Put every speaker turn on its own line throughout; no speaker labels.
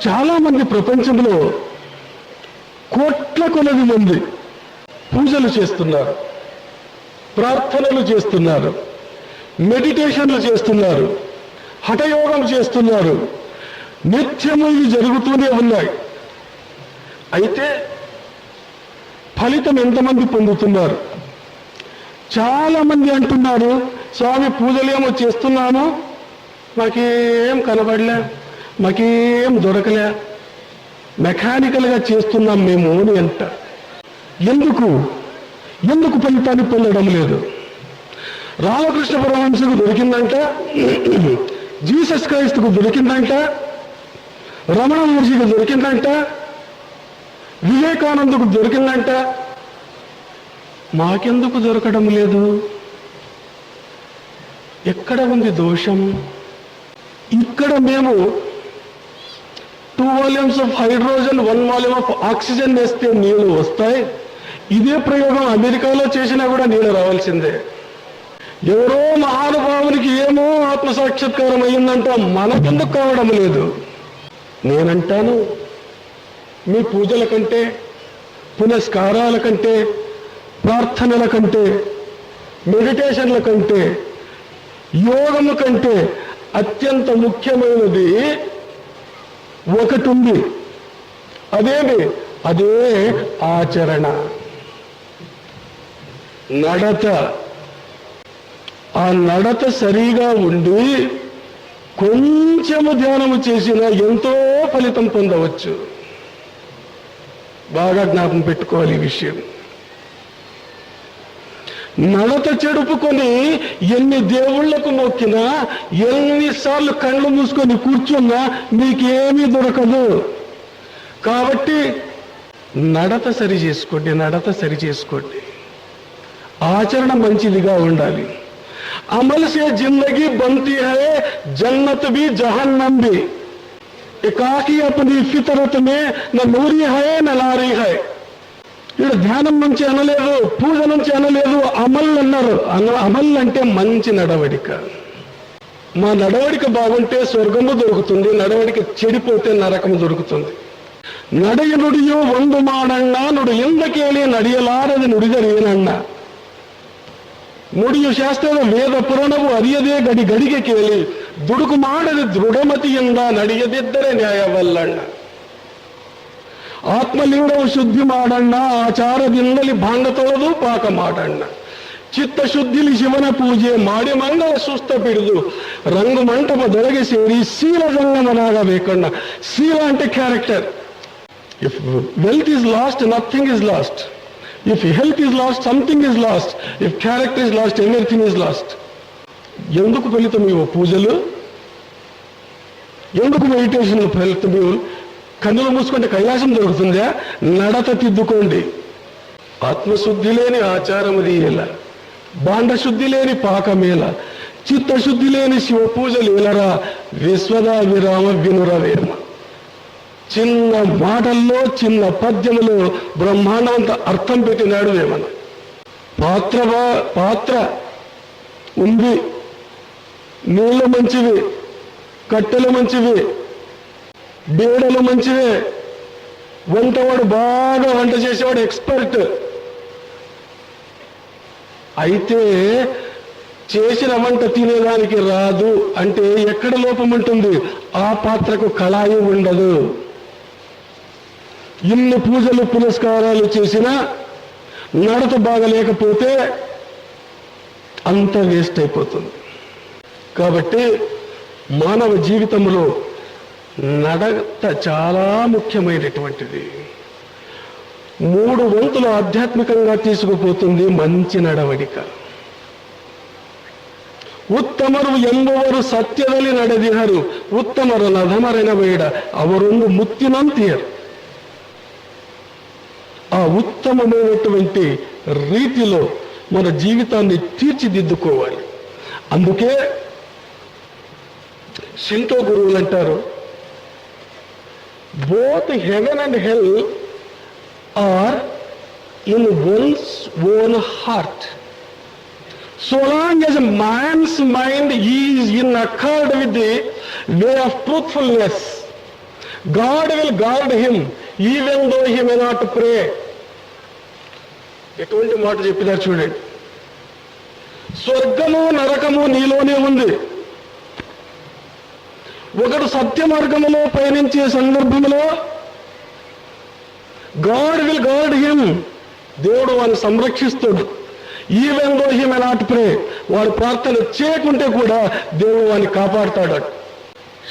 చాలామంది ప్రపంచంలో కోట్ల కొలది మంది పూజలు చేస్తున్నారు, ప్రార్థనలు చేస్తున్నారు, మెడిటేషన్లు చేస్తున్నారు, హఠయోగం చేస్తున్నారు. నిత్యము ఇవి జరుగుతూనే ఉన్నాయి. అయితే ఫలితం ఎంతమంది పొందుతున్నారు? చాలామంది అంటున్నారు, స్వామి పూజలేమో చేస్తున్నాము, మాకేం కనబడలే, మాకేం దొరకలే, మెకానికల్గా చేస్తున్నాం మేము అని అంట. ఎందుకు ఫలితాన్ని పొందడం లేదు? రామకృష్ణ పరమహంసకు దొరికిందంట, జీసస్ క్రైస్తుకు దొరికిందంట, రమణ మహర్షికి దొరికిందంట, వివేకానందకు దొరికిందంట, మాకెందుకు దొరకడం లేదు? ఎక్కడ ఉంది దోషం? ఇక్కడ మేము 2 volumes of hydrogen 1 volume of oxygen వేస్తే నీళ్లు వస్తాయి. ఇదే ప్రయోగం అమెరికాలో చేసినా కూడా నీళ్లు రావాల్సిందే. ఎవరో మహానుభావునికి ఏమో ఆత్మసాక్షాత్కారం అయ్యిందంట, మనకెందుకు కావడం లేదు? నేనంటాను, మీ పూజల కంటే, పునస్కారాల కంటే, ప్రార్థనల కంటే, మెడిటేషన్ల కంటే, యోగము కంటే అత్యంత ముఖ్యమైనది ఒకటి ఉంది. అదే ఆచరణ, నడత. ఆ నడత సరిగా ఉండి కొంచెము ధ్యానము చేసినా ఎంతో ఫలితం పొందవచ్చు. బాగా జ్ఞాపకం పెట్టుకోవాలి ఈ విషయం. నడత చెడుపుకొని ఎన్ని దేవుళ్లకు మొక్కినా, ఎన్నిసార్లు కళ్ళు మూసుకొని కూర్చున్నా మీకేమీ దొరకదు. కాబట్టి నడత సరి చేసుకోండి. ఆచరణ మంచిదిగా ఉండాలి. అమల్ సే జిందగీ బంతి హై, జన్నత్ భీ జహన్నం భీ. ఎకాకి అప్నీ ఫితరత్ మే నా నూరి హై నా లారీ హై. ఇక్కడ ధ్యానం నుంచి అనలేదు, పూజ నుంచి అనలేదు, అమల్ అన్నారు. అమల్ అంటే మంచి నడవడిక. మా నడవడిక బాగుంటే స్వర్గము దొరుకుతుంది, నడవడిక చెడిపోతే నరకము దొరుకుతుంది. ನಡೆಯ ನುಡಿಯು ಒಂದು ಮಾಡಣ್ಣ, ನುಡಿ ಎಂದ ಕೇಳಿ ನಡೆಯಲಾರದೆ ನುಡಿದರೇನಣ್ಣ. ನುಡಿಯು ಶಾಸ್ತ್ರದ ವೇದ ಪುರಾಣವು ಅರಿಯದೇ ಗಡಿಗೆ ಕೇಳಿ ದುಡುಕು ಮಾಡದೆ ದೃಢಮತಿಯಿಂದ ನಡೆಯದಿದ್ದರೆ ನ್ಯಾಯವಲ್ಲಣ್ಣ. ಆತ್ಮಲಿಂಗವು ಶುದ್ಧಿ ಮಾಡಣ್ಣ, ಆಚಾರದಿಂದಲೇ ಭಾಂಡ ತೊಳೆದು ಪಾಕ ಮಾಡಣ್ಣ. ಚಿತ್ತ ಶುದ್ಧಿಲಿ ಶಿವನ ಪೂಜೆ ಮಾಡಿ ಮಂಗಳ ಸುಸ್ತ ಪಿಡಿದು ರಂಗು ಮಂಟಪದೊಳಗೆ ಸೇರಿ ಶೀಲ ಸಂಗಮನಾಗಬೇಕಣ್ಣ. ಶೀಲ అంటే character. If wealth is lost, nothing is lost. If health is lost, something is lost. If character is lost, everything is lost. ఎందుకు ఫలితం ఇవ్వ పూజలు? ఎందుకు మెడిటేషన్ ఫలితం ఇవ్వ? కన్నులు మూసుకుంటే కైలాసం దొరుకుతుందా? నడత తిద్దుకోండి. ఆత్మశుద్ధి లేని ఆచారము దీయల, బాండశుద్ధి లేని పాకమేల, చిత్తశుద్ధి లేని శివ పూజలు ఏలరా. విశ్వదా విరామ వినురవేమ. చిన్న మాటల్లో, చిన్న పద్యములో బ్రహ్మాండమంత అర్థం పెట్టినాడు వేమన. పాత్ర ఉంది, నీళ్ళు మంచివి, కట్టెలు మంచివి, బేడలు మంచివే, వంటవాడు బాగా వంట చేసేవాడు ఎక్స్పర్ట్. అయితే చేసిన వంట తినేదానికి రాదు అంటే ఎక్కడ లోపం ఉంటుంది? ఆ పాత్రకు కళాయి ఉండదు. ఇన్ని పూజలు పునస్కారాలు చేసినా నడత బాగలేకపోతే అంత వేస్ట్ అయిపోతుంది. కాబట్టి మానవ జీవితంలో నడత చాలా ముఖ్యమైనటువంటిది. 3 వంతులు ఆధ్యాత్మికంగా తీసుకుపోతుంది మంచి నడవడిక. ಉತ್ತಮರು ಎಂಬುವರು ಸತ್ಯದಲ್ಲಿ ನಡೆದಿಹರು, ಉತ್ತಮರು ನಧಮರೆನಬೇಡ, ಅವರೊಂದು ಮುತ್ತಿನಂತಿಯರು. ఆ ఉత్తమమైనటువంటి రీతిలో మన జీవితాన్ని తీర్చిదిద్దుకోవాలి. అందుకే షింటో గురువులు అంటారు, both heaven and hell are in one's own heart. So long as a man's mind is in accord with the way of truthfulness, God will guard him even though he may not pray. ఎటువంటి మాట చెప్పినారు చూడండి. స్వర్గము నరకము నీలోనే ఉంది. ఒకడు సత్య మార్గములో పయనించే సందర్భంలో గాడ్ విల్ గార్డ్ హిమ్, దేవుడు వాడిని సంరక్షిస్తాడు. Even though he may not pray, వాడు ప్రార్థన చేయకుంటే కూడా దేవుడు వాడిని కాపాడుతాడు.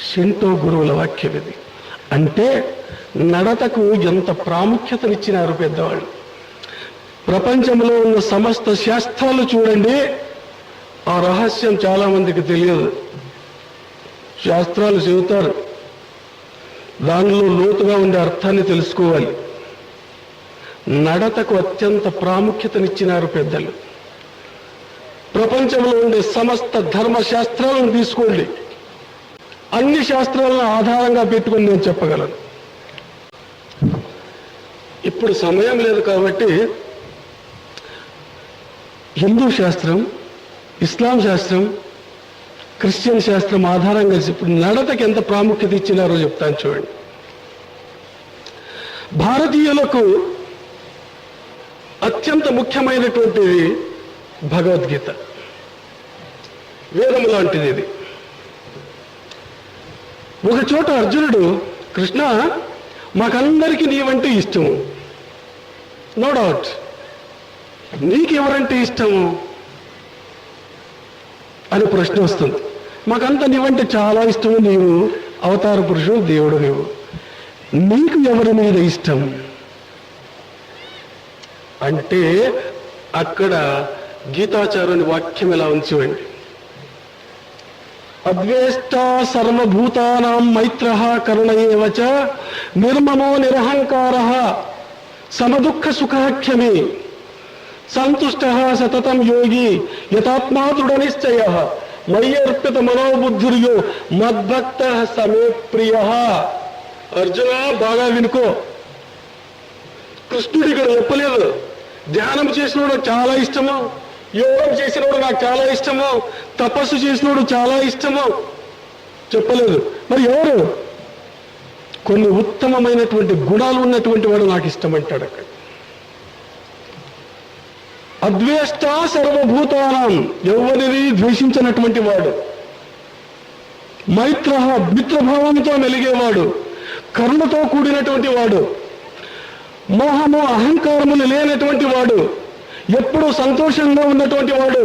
షింటో గురువుల వాక్యం ఇది. అంటే నడతకు ఎంత ప్రాముఖ్యతనిచ్చినారు పెద్దవాళ్ళు. ప్రపంచంలో ఉన్న సమస్త శాస్త్రాలు చూడండి, ఆ రహస్యం చాలా మందికి తెలియదు. శాస్త్రాలు చెబుతారు, దానిలో లోతుగా ఉండే అర్థాన్ని తెలుసుకోవాలి. నడతకు అత్యంత ప్రాముఖ్యతనిచ్చినారు పెద్దలు. ప్రపంచంలో ఉండే సమస్త ధర్మశాస్త్రాలను తీసుకోండి, అన్ని శాస్త్రాలను ఆధారంగా పెట్టుకుని నేను చెప్పగలను. ఇప్పుడు సమయం లేదు కాబట్టి హిందూ శాస్త్రం, ఇస్లాం శాస్త్రం, క్రిస్టియన్ శాస్త్రం ఆధారంగా ఇప్పుడు నడతకి ఎంత ప్రాముఖ్యత ఇచ్చినారో చెప్తాను చూడండి. భారతీయులకు అత్యంత ముఖ్యమైనటువంటిది భగవద్గీత, వేదము లాంటిది ఇది. ఒక చోట అర్జునుడు, కృష్ణ మాకందరికీ నీవంటే ఇష్టము, నో డౌట్, నీకెవరంటే ఇష్టము అని ప్రశ్న వస్తుంది. మాకంతా నీవంటే చాలా ఇష్టము, నీవు అవతార పురుషుడు, దేవుడు నీవు, నీకు ఎవరి మీద ఇష్టం అంటే అక్కడ గీతాచార్యుని వాక్యం ఎలా ఉంచివండి. అద్వేష్ట సర్వభూతానాం మైత్రః కరుణ ఏవ చ నిర్మమో నిరహంకారః సమదుఃఖ సుఖాఖ్యమే సంతుష్టః సతతం యోగి యతాత్మా దృఢ నిశ్చయః మయ్యర్పిత మనోబుద్ధిర్యో మద్భక్తః సమే ప్రియః. అర్జున బాగా వినుకో, కృష్ణుడు ఇక్కడ చెప్పలేదు ధ్యానం చేసినోడు చాలా ఇష్టము, యోగం చేసినోడు నాకు చాలా ఇష్టము, తపస్సు చేసినోడు చాలా ఇష్టము చెప్పలేదు. మరి ఎవరు? కొన్ని ఉత్తమమైనటువంటి గుణాలు ఉన్నటువంటి వాడు నాకు ఇష్టం అంటాడు అక్కడ. అద్వేష్ట సర్వభూతానాం, ఎవరిని ద్వేషించినటువంటి వాడు, మైత్ర మిత్రభావంతో మెలిగేవాడు, కరుణతో కూడినటువంటి వాడు, మోహము అహంకారములు లేనటువంటి వాడు, ఎప్పుడూ సంతోషంగా ఉన్నటువంటి వాడు,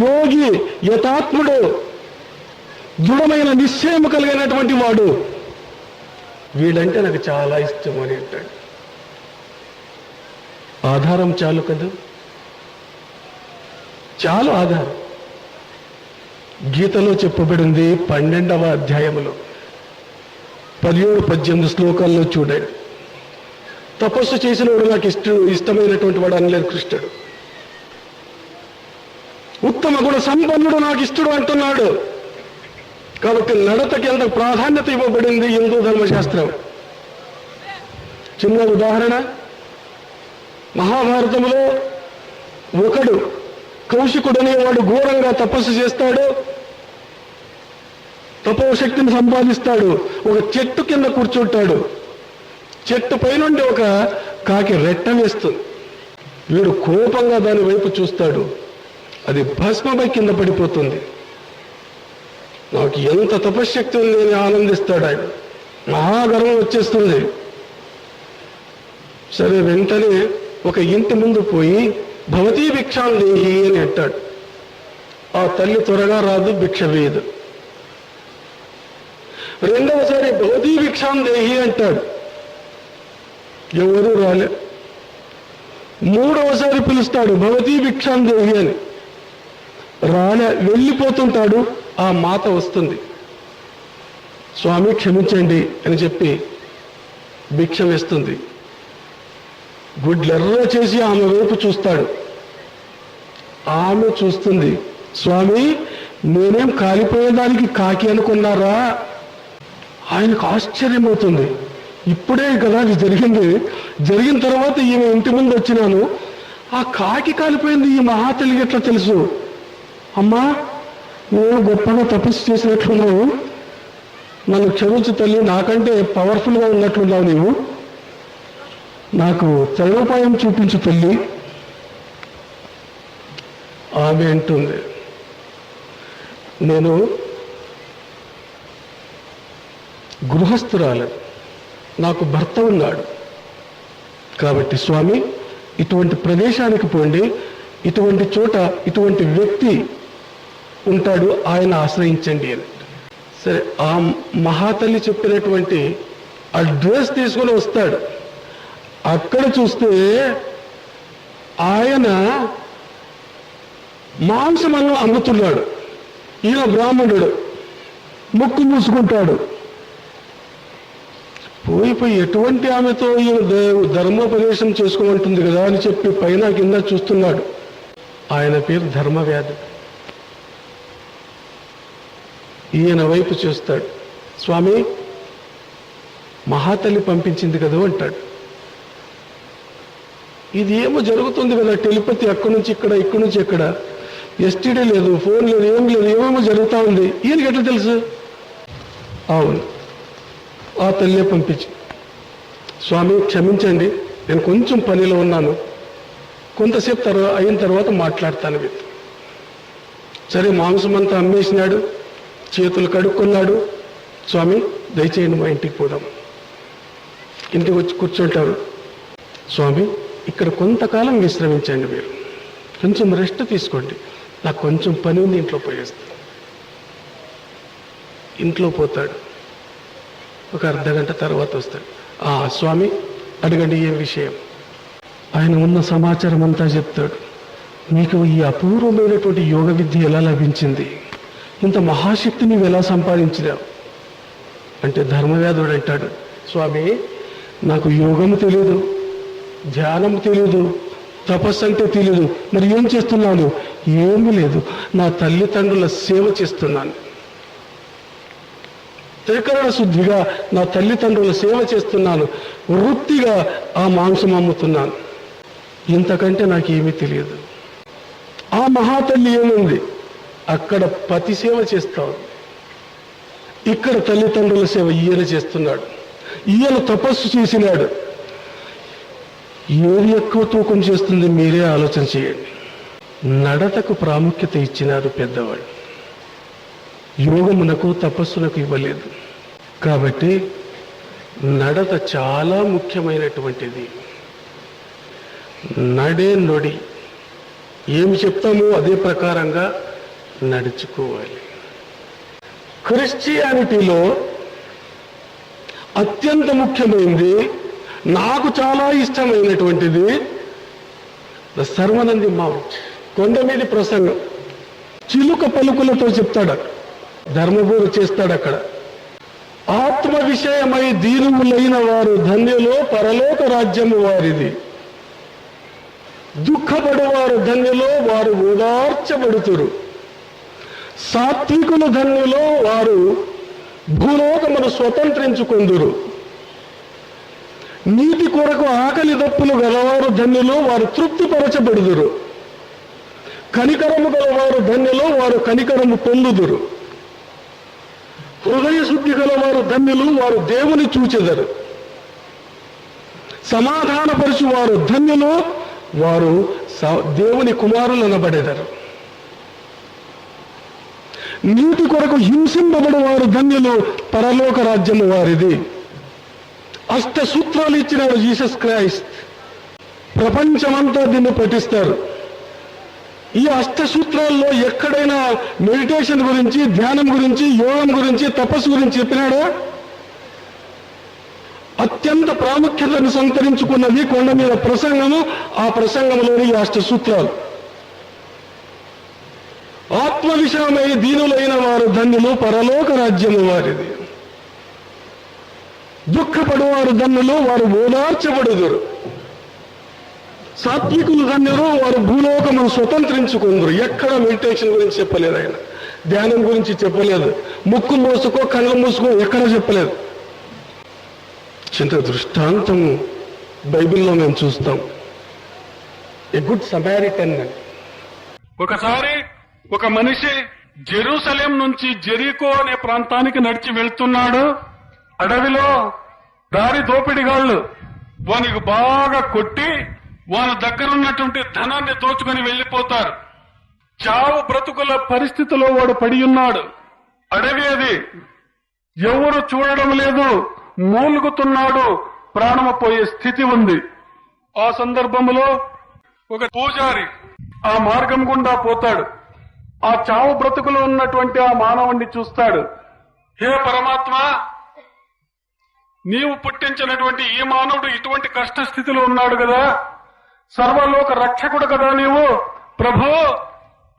యోగి యథాత్ముడు, దృఢమైన నిశ్చయము కలిగినటువంటి వాడు, వీళ్ళంటే నాకు చాలా ఇష్టం అని అంటాడు. ఆధారం చాలు కదా, చాలు ఆధారం. గీతలో చెప్పబడింది 12వ అధ్యాయములో 17-18 శ్లోకాల్లో చూడండి. తపస్సు చేసిన వాడు నాకు ఇష్టమైనటువంటి వాడు అనలేదు కృష్ణుడు. ఉత్తమ గుణ సంపన్నుడు నాకు ఇష్టడు అంటున్నాడు. కాబట్టి నడతకి ఎంత ప్రాధాన్యత ఇవ్వబడింది హిందూ ధర్మశాస్త్రం. చిన్న ఉదాహరణ, మహాభారతంలో ఒకడు కౌశికుడు అనేవాడు ఘోరంగా తపస్సు చేస్తాడు, తపోశక్తిని సంపాదిస్తాడు. ఒక చెట్టు కింద కూర్చుంటాడు, చెట్టు పైనుండి ఒక కాకి రెట్ట వేస్తుంది. వీడు కోపంగా దాని వైపు చూస్తాడు, అది భస్మపై కింద పడిపోతుంది. నాకు ఎంత తపశ్శక్తి ఉంది అని ఆనందిస్తాడు ఆయన, మహాగర్వం వచ్చేస్తుంది. సరే, వెంటనే ఒక ఇంటి ముందు పోయి భవతీ భిక్షాం దేహి అని అంటాడు. ఆ తల్లి త్వరగా రాదు, భిక్ష వేయదు. రెండవసారి భవతీ భిక్షాం దేహి అంటాడు, ఎవరు రాలే. మూడవసారి పిలుస్తాడు భవతీ భిక్షాం దేహి అని, రాలే. వెళ్ళిపోతుంటాడు, ఆ మాత వస్తుంది, స్వామి క్షమించండి అని చెప్పి భిక్ష వేస్తుంది. గుడ్లెర్ర చేసి ఆమె వైపు చూస్తాడు, ఆమె చూస్తుంది, స్వామి నేనేం కాలిపోయేదానికి కాకి అనుకున్నారా? ఆయనకు ఆశ్చర్యమవుతుంది, ఇప్పుడే కదా అది జరిగింది, జరిగిన తర్వాత ఈమె ఇంటి ముందు వచ్చినాను, ఆ కాకి కాలిపోయింది ఈ మహాతల్లికి ఎట్లా తెలుసు? అమ్మా, నేను గొప్పగా తపస్సు చేసినట్లున్నావు, నన్ను క్షమించు తల్లి, నాకంటే పవర్ఫుల్గా ఉన్నట్లున్నావు నీవు, నాకు తరుణోపాయం చూపించు తల్లి. ఆమె అంటుంది, నేను గృహస్థురాలు, నాకు భర్త ఉన్నాడు, కాబట్టి స్వామి ఇటువంటి ప్రదేశానికి పోండి, ఇటువంటి చోట ఇటువంటి వ్యక్తి ఉంటాడు, ఆయన ఆశ్రయించండి అని. సరే, ఆ మహాతల్లి చెప్పినటువంటి అడ్రస్ తీసుకొని వస్తాడు. అక్కడ చూస్తే ఆయన మాంసమన్నం అమ్ముతున్నాడు. ఈయన బ్రాహ్మణుడు, ముక్కు మూసుకుంటాడు. పోయి ఎటువంటి ఆమెతో ఈయన ధర్మోపదేశం చేసుకోమంటుంది కదా అని చెప్పి పైన కింద చూస్తున్నాడు. ఆయన పేరు ధర్మవ్యాధి. ఈయన వైపు చూస్తాడు. స్వామి, మహాతల్లి పంపించింది కదా అంటాడు. ఇది ఏమో జరుగుతుంది కదా, టెలిపతి అక్కడి నుంచి ఇక్కడ, ఇక్కడి నుంచి ఇక్కడ, ఎస్టీడీ లేదు, ఫోన్ లేదు, ఏం లేదు, ఏమేమో జరుగుతూ ఉంది. ఈయనకి ఎట్లా తెలుసు? అవును, ఆ తల్లే పంపించి, స్వామి క్షమించండి, నేను కొంచెం పనిలో ఉన్నాను, కొంతసేపు అయిన తర్వాత మాట్లాడతాను వీళ్ళు. సరే, మాంసం అంతా అమ్మేసినాడు, చేతులు కడుక్కున్నాడు. స్వామి దయచేయండి, మా ఇంటికి పోదాం. ఇంటికి వచ్చి కూర్చుంటారు. స్వామి, ఇక్కడ కొంతకాలం విశ్రమించండి, మీరు కొంచెం రెస్ట్ తీసుకోండి, నాకు కొంచెం పని ఉంది, ఇంట్లో పోయేస్తాను. ఇంట్లో పోతాడు. ఒక అర్ధగంట తర్వాత వస్తాడు. స్వామి అడగండి, ఏం విషయం? ఆయన ఉన్న సమాచారం అంతా చెప్తాడు. మీకు ఈ అపూర్వమైనటువంటి యోగ విద్య ఎలా లభించింది? ఇంత మహాశక్తిని ఎలా సంపాదించినావు అంటే, ధర్మవ్యాధుడు అంటాడు, స్వామి నాకు యోగము తెలియదు, ధ్యానం తెలియదు, తపస్సు అంటే తెలియదు, మరి ఏం చేస్తున్నాను? ఏమీ లేదు, నా తల్లిదండ్రుల సేవ చేస్తున్నాను. త్రికరణ శుద్ధిగా నా తల్లిదండ్రుల సేవ చేస్తున్నాను, వృత్తిగా ఆ మాంసం అమ్ముతున్నాను, ఇంతకంటే నాకేమీ తెలియదు. ఆ మహాతల్లి ఏముంది? అక్కడ పతి సేవ చేస్తాడు, ఇక్కడ తల్లిదండ్రుల సేవ ఈయన చేస్తున్నాడు. ఈయన తపస్సు చేసినాడు. ఏది ఎక్కువ తూకం చేస్తుంది మీరే ఆలోచన చేయండి. నడతకు ప్రాముఖ్యత ఇచ్చినారు పెద్దవాళ్ళు, యోగమునకు తపస్సునకు ఇవ్వలేదు. కాబట్టి నడత చాలా ముఖ్యమైనటువంటిది. నడే నొడి, ఏమి చెప్తామో అదే ప్రకారంగా నడుచుకోవాలి. క్రిస్టియానిటీలో అత్యంత ముఖ్యమైనది, నాకు చాలా ఇష్టమైనటువంటిది సర్వనంది మౌంట్, కొండ మీద ప్రసంగం. చిలుక పలుకులతో చెప్తాడు, ధర్మబోధ చేస్తాడు అక్కడ. ఆత్మ విషయమై దీనులైన వారు ధన్యులు, పరలోక రాజ్యము వారిది. దుఃఖపడువారు ధన్యులు, వారు ఓదార్చబడుతురు. సాత్వికులు ధన్యులు, వారు భూలోకమును స్వతంత్రించుకొందురు. నీతి కొరకు ఆకలి దప్పులు గలవారు ధన్యులు, వారు తృప్తిపరచబడుదురు. కనికరము గలవారు ధన్యులు, వారు కనికరము పొందుదురు. హృదయ శుద్ధి గలవారు ధన్యులు, వారు దేవుని చూచెదరు. సమాధానపరచు వారు ధన్యులు, వారు దేవుని కుమారులు అనబడెదరు. నీతి కొరకు హింసింపబడి వారు ధన్యులు, పరలోక రాజ్యము వారిది. అష్ట సూత్రాలు ఇచ్చినాడు జీసస్ క్రైస్ట్, ప్రపంచమంతా దీన్ని పఠిస్తారు. ఈ అష్ట సూత్రాల్లో ఎక్కడైనా మెడిటేషన్ గురించి, ధ్యానం గురించి, యోగం గురించి, తపస్సు గురించి చెప్పినాడా? అత్యంత ప్రాముఖ్యతను సంతరించుకున్నది కొండ మీద ప్రసంగము. ఆ ప్రసంగంలోని ఈ అష్ట సూత్రాలు. ఆత్మ విషయమై దీనులైన వారు ధన్యులు, పరలోక రాజ్యము వారిది. దుఃఖపడువారు ధన్యులు, వారు ఓదార్చబడుదురు. సాత్వికులు ధన్యులు, వారు భూలోకమును స్వతంత్రించుకుందరు. ఎక్కడ మెడిటేషన్ గురించి చెప్పలేదు ఆయన, ధ్యానం గురించి చెప్పలేదు, ముక్కు మూసుకో కళ్ళు మూసుకో ఎక్కడ చెప్పలేదు. చింత దృష్టాంతం బైబిల్లో మేము చూస్తాం. ఏ గుడ్ సమారిటన్ అని. ఒకసారి ఒక మనిషి
జెరూసలేం నుంచి జెరికో అనే ప్రాంతానికి నడిచి వెళ్తున్నాడు. అడవిలో దారి దోపిడిగాళ్లు వానికి బాగా కొట్టి వాళ్ళ దగ్గర ఉన్నటువంటి ధనాన్ని దోచుకొని వెళ్లిపోతారు. చావు బ్రతుకుల పరిస్థితిలో వాడు పడి ఉన్నాడు. అడవి అది, ఎవరు చూడడం లేదు, మూలుగుతున్నాడు, ప్రాణము పోయే స్థితి ఉంది. ఆ సందర్భంలో ఒక పూజారి ఆ మార్గం గుండా పోతాడు. ఆ చావు బ్రతుకులో ఉన్నటువంటి ఆ మానవుణ్ణి చూస్తాడు. హే పరమాత్మ, నీవు పుట్టించినటువంటి ఈ మానవుడు ఇటువంటి కష్ట స్థితిలో ఉన్నాడు కదా, సర్వలోక రక్షకుడు కదా నీవు, ప్రభు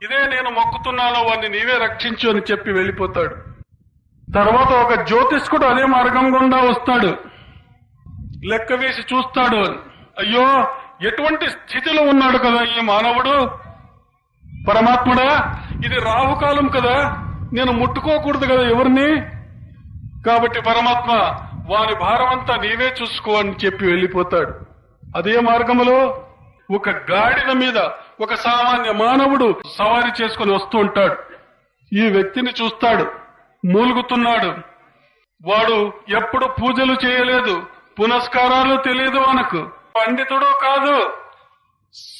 ఇదే నేను మొక్కుతున్నాను, వాడిని నీవే రక్షించు అని చెప్పి వెళ్లిపోతాడు. తర్వాత ఒక జ్యోతిష్కుడు అదే మార్గం గుండా వస్తాడు. లెక్క వేసి చూస్తాడు. అయ్యో, ఎటువంటి స్థితిలో ఉన్నాడు కదా ఈ మానవుడు, పరమాత్ముడా ఇది రాహుకాలం కదా, నేను ముట్టుకోకూడదు కదా ఎవరిని, కాబట్టి పరమాత్మ వాని భారం అంతా నీవే చూసుకో అని చెప్పి వెళ్లిపోతాడు. అదే మార్గంలో ఒక గాడిద మీద ఒక సామాన్య మానవుడు సవారీ చేసుకుని వస్తూ ఉంటాడు. ఈ వ్యక్తిని చూస్తాడు, మూలుగుతున్నాడు. వాడు ఎప్పుడు పూజలు చేయలేదు, పునస్కారాలు తెలియదు, మనకు పండితుడు కాదు,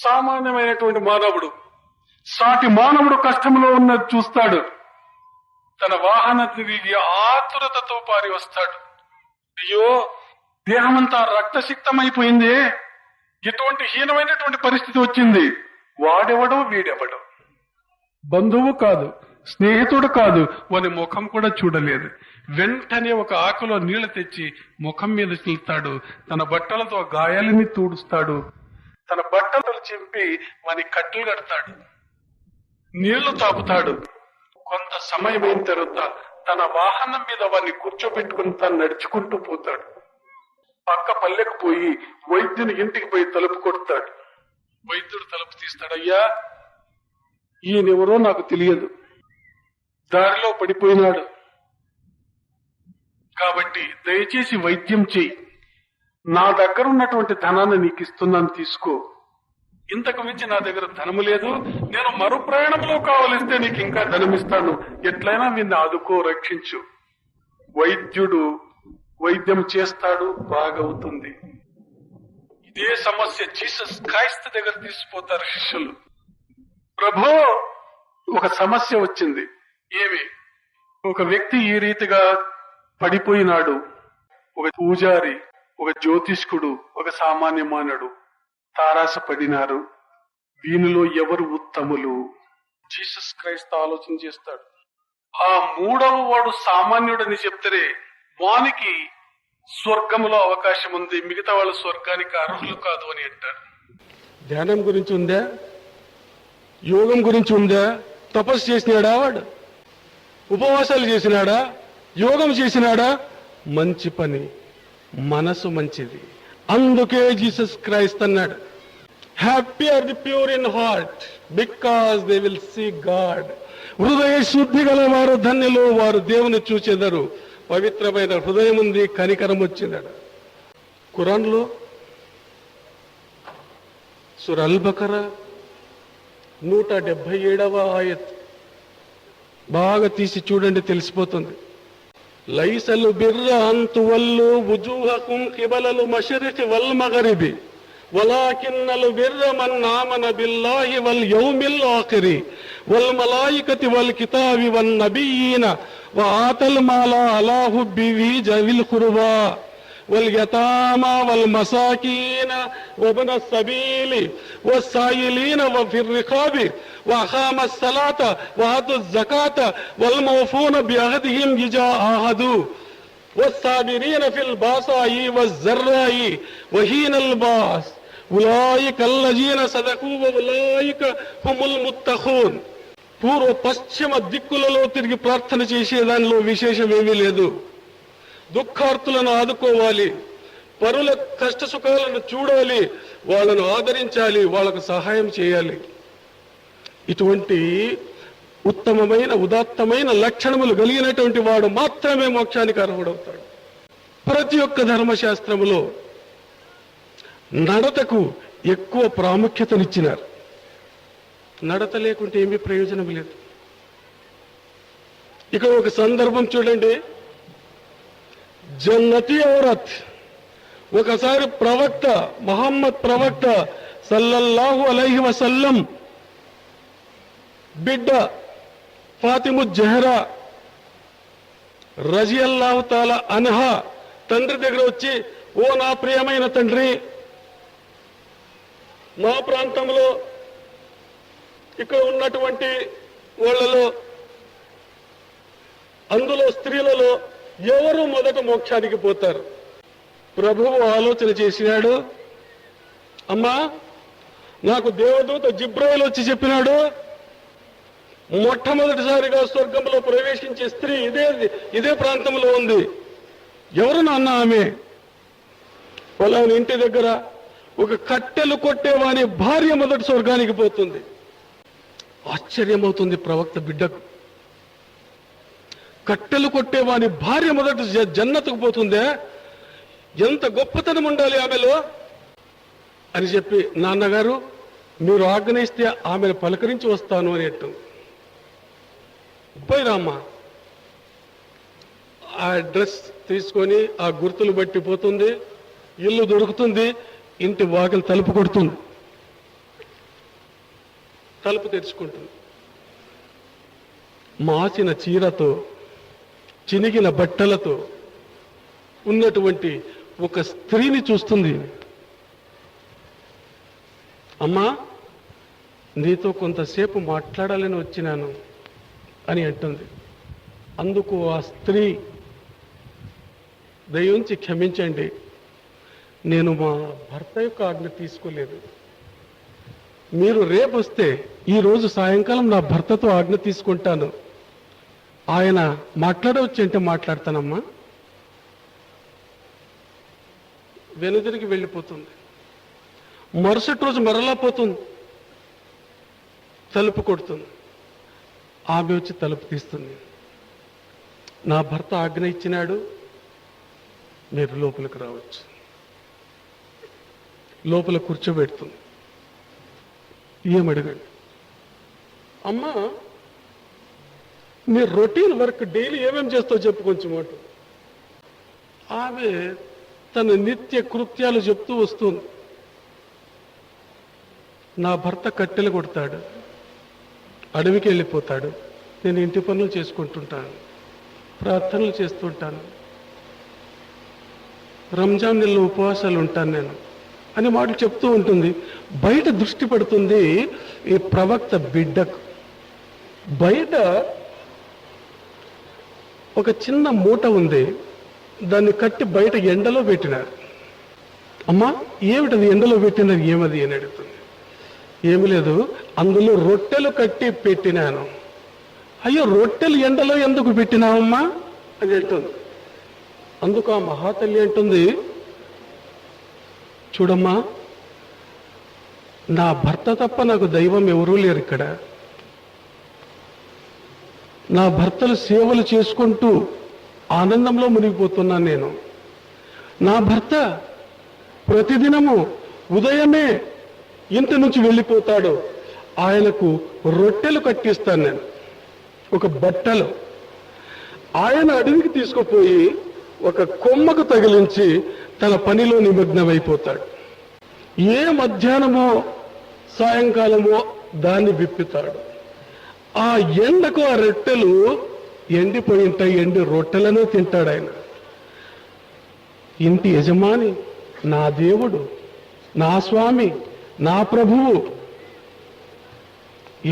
సామాన్యమైనటువంటి మానవుడు. సాటి మానవుడు కష్టంలో ఉన్నది చూస్తాడు. తన వాహన తిరిగి ఆతురతతో పారి వస్తాడు. అయ్యో, దేహమంతా రక్తసిక్తమైపోయింది, ఎటువంటి హీనమైనటువంటి పరిస్థితి వచ్చింది. వాడెవడో వీడెవడో, బంధువు కాదు, స్నేహితుడు కాదు, వాని ముఖం కూడా చూడలేదు. వెంటనే ఒక ఆకులో నీళ్లు తెచ్చి ముఖం మీద చల్లుతాడు. తన బట్టలతో గాయాలని తూడుస్తాడు. తన బట్టలు చింపి వాని కట్టలు కడతాడు. నీళ్లు తాపుతాడు. కొంత సమయం అయిన తర్వాత తన వాహనం మీద వారిని కూర్చోబెట్టుకుని తాను నడుచుకుంటూ పోతాడు. పక్క పల్లెకు పోయి వైద్యుని ఇంటికి పోయి తలుపు కొడతాడు. వైద్యుడు తలుపు తీస్తాడు. అయ్యా, ఈయనెవరో నాకు తెలియదు, దారిలో పడిపోయినాడు, కాబట్టి దయచేసి వైద్యం చెయ్యి, నా దగ్గర ఉన్నటువంటి ధనాన్ని నీకు ఇస్తున్నాను, తీసుకో, ఇంతకు మించి నా దగ్గర ధనము లేదు, నేను మరో ప్రయాణంలో కావలిస్తే నీకు ఇంకా ధనమిస్తాను, ఎట్లయినా వీన్ని ఆదుకో, రక్షించు. వైద్యుడు వైద్యం చేస్తాడు, బాగవుతుంది. ఇదే సమస్య జీసస్ క్రైస్తు దగ్గర తీసుకుపోతారు శిష్యులు. ప్రభు, ఒక సమస్య వచ్చింది. ఏమి? ఒక వ్యక్తి ఈ రీతిగా పడిపోయినాడు. ఒక పూజారి, ఒక జ్యోతిష్కుడు, ఒక సామాన్య మానవుడు తారాస పడినారు. వీనిలో ఎవరు ఉత్తములు? జీసస్ క్రైస్తు ఆలోచన చేస్తాడు. ఆ మూడవ వాడు సామాన్యుడని చెప్తారే, వానికి స్వర్గంలో అవకాశం ఉంది, మిగతా వాళ్ళ స్వర్గానికి అర్హులు కాదు అని అంటారు.
ధ్యానం గురించి ఉందా? యోగం గురించి ఉందా? తపస్సు చేసినాడా వాడు? ఉపవాసాలు చేసినాడా? యోగం చేసినాడా? మంచి పని, మనసు మంచిది. అందుకే జీసస్ క్రైస్ట్ అన్నాడు, happy are the pure in heart because they will see God. హృదయ శుద్ధి గల వారు ధన్యులు, వారు దేవుని చూచెదరు. పవిత్రమైన హృదయం ఉంది, కనికరం వచ్చిందట. ఖురాన్లో సూరా అల్ బకరా 177వ ఆయత్ బాగా తీసి చూడండి, తెలిసిపోతుంది. లైసలు బిర్ర అంతు వల్లు వుజూహకుం కిబలలు మషరిఖి వల్ మగరిబి వలాకిన్నలు బిర్ర మన్ ఆమన బిల్లాహి వల్ యౌమిల్ ఆఖిరి వల్ మలాయికతి వల్ కితాబి వన్ నబియ్యీన వ ఆతల్ మాలా అలా హుబ్బిహి జవిల్ ఖుర్బా వల్ యతామా వల్ మసాకీన వబ్న సబీలి వస్సాయిలీన వఫిర్ రిఖాబి వఅఖామ الصلاة وآتوا الزكاة والموفون بعهدهم إذا عاهدوا والصابرين في البأساء والضراء وحين البأس أولئك الذين صدقوا وأولئك هم المتقون. పూర్వ పశ్చిమ దిక్కులలో తిరిగి ప్రార్థన చేసేదానిలో విశేషం ఏమీ లేదు. దుఃఖార్తులను ఆదుకోవాలి, పరుల కష్ట సుఖాలను చూడాలి, వాళ్ళను ఆదరించాలి, వాళ్ళకు సహాయం చేయాలి. ఇటువంటి ఉత్తమమైన ఉదాత్తమైన లక్షణములు కలిగినటువంటి వాడు మాత్రమే మోక్షానికి అర్హుడవుతాడు. ప్రతి ఒక్క ధర్మశాస్త్రములో నడతకు ఎక్కువ ప్రాముఖ్యతనిచ్చినారు. నడత లేకుంటే ఏమీ ప్రయోజనం లేదు. ఇక్కడ ఒక సందర్భం చూడండి. జన్నతి ఔరత్, ఒకసారి ప్రవక్త మహమ్మద్ ప్రవక్త సల్లల్లాహు అలైహి వసల్లం బిడ్డ ఫాతిము జహరా రజియల్లాహు తాలా అన్హా తండ్రి దగ్గర వచ్చి, ఓ నా ప్రియమైన తండ్రి, మా ప్రాంతంలో ఇక్కడ ఉన్నటువంటి వాళ్ళలో, అందులో స్త్రీలలో ఎవరు మొదట మోక్షానికి పోతారు? ప్రభువు ఆలోచన చేసినాడు. అమ్మా, నాకు దేవదూత జిబ్రాయిల్ వచ్చి చెప్పినాడు, మొట్టమొదటిసారిగా స్వర్గంలో ప్రవేశించే స్త్రీ ఇదే ప్రాంతంలో ఉంది. ఎవరు నాన్న ఆమె? వాళ్ళని ఇంటి దగ్గర ఒక కట్టెలు కొట్టేవాని భార్య మొదటి స్వర్గానికి పోతుంది. ఆశ్చర్యమవుతుంది ప్రవక్త బిడ్డకు. కట్టెలు కొట్టేవాని భార్య మొదటి జన్నతుకు పోతుందే, ఎంత గొప్పతనం ఉండాలి ఆమెలో అని చెప్పి, నాన్నగారు మీరు ఆజ్ఞయిస్తే ఆమెను పలకరించి వస్తాను అనేట్టు. పోయిరామ్మా, ఆ డ్రెస్ తీసుకొని ఆ గుర్తులు బట్టి పోతుంది. ఇల్లు దొరుకుతుంది. ఇంటి వాకిలి తలుపు కొడుతుంది. తలుపు తెరుచుకుంటుంది. మాసిన చీరతో, చినిగిన బట్టలతో ఉన్నటువంటి ఒక స్త్రీని చూస్తుంది. అమ్మా, నీతో కొంతసేపు మాట్లాడాలని వచ్చినాను అని అంటుంది. అందుకు ఆ స్త్రీ, దయించి క్షమించండి, నేను మా భర్త యొక్క ఆజ్ఞ తీసుకోలేదు. మీరు రేపు వస్తే ఈరోజు సాయంకాలం నా భర్తతో ఆజ్ఞ తీసుకుంటాను. ఆయన మాట్లాడవచ్చు అంటే మాట్లాడతానమ్మా. వెనుదిరిగి వెళ్ళిపోతుంది. మరుసటి రోజు మరలా పోతుంది. తలుపు కొడుతుంది. ఆమె వచ్చి తలుపు తీస్తుంది. నా భర్త ఆజ్ఞ ఇచ్చినాడు, మీరు లోపలికి రావచ్చు. లోపల కూర్చోబెడుతుంది. ఏమడగండి. అమ్మా, నీ రొటీన్ వర్క్ డైలీ ఏమేమి చేస్తావు చెప్పు కొంచెం మాట. ఆమె తన నిత్య కృత్యాలు చెప్తూ వస్తుంది. నా భర్త కట్టెలు కొడతాడు, అడవికి వెళ్ళిపోతాడు, నేను ఇంటి పనులు చేసుకుంటుంటాను, ప్రార్థనలు చేస్తుంటాను, రంజాన్ నెలలో ఉపవాసాలు ఉంటాను నేను అని మాటలు చెప్తూ ఉంటుంది. బయట దృష్టి పడుతుంది ఈ ప్రవక్త బిడ్డకు. బయట ఒక చిన్న మూట ఉంది. దాన్ని కట్టి బయట ఎండలో పెట్టినారు. అమ్మా, ఏమిటది ఎండలో పెట్టినారు? ఏమది అని అడుగుతుంది. ఏమి లేదు, అందులో రొట్టెలు కట్టి పెట్టినాను. అయ్యో, రొట్టెలు ఎండలో ఎందుకు పెట్టినావమ్మా అని అంటుంది. అందుకు ఆ మహాతల్లి అంటుంది, చూడమ్మా, నా భర్త తప్ప నాకు దైవం ఎవరూ లేరు ఇక్కడ. నా భర్తలు సేవలు చేసుకుంటూ ఆనందంలో మునిగిపోతున్నాను నేను. నా భర్త ప్రతిదినము ఉదయమే ఇంటి నుంచి వెళ్ళిపోతాడు. ఆయనకు రొట్టెలు కట్టిస్తాను నేను, ఒక బట్టలు. ఆయన అడవికి తీసుకుపోయి ఒక కొమ్మకు తగిలించి తన పనిలో నిమగ్నమైపోతాడు. ఏ మధ్యాహ్నమో సాయంకాలమో దాన్ని విప్పుతాడు. ఆ ఎండకు ఆ రొట్టెలు ఎండిపోయి ఉంటాయి. ఎండి రొట్టెలను తింటాడు ఆయన. ఇంటి యజమాని, నా దేవుడు, నా స్వామి, నా ప్రభువు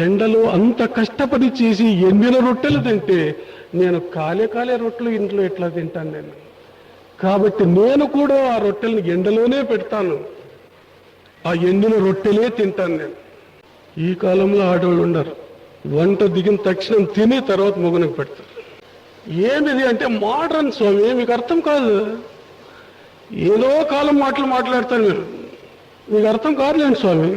ఎండలో అంత కష్టపడి చేసి ఎండిన రొట్టెలు తింటే నేను కాలే రొట్టెలు ఇంట్లో ఎట్లా తింటాను నేను? కాబట్టి నేను కూడా ఆ రొట్టెలను ఎండలోనే పెడతాను, ఆ ఎండిన రొట్టెలే తింటాను నేను. ఈ కాలంలో ఆడవాళ్ళు ఉండరు. వంట దిగిన తక్షణం తిని తర్వాత మొగునికి పెడతారు. ఏమిది అంటే మోడర్న్ స్వామి, మీకు అర్థం కాదు. ఏదో కాలం మాటలు మాట్లాడతాను మీరు, మీకు అర్థం కాదులేండి స్వామి.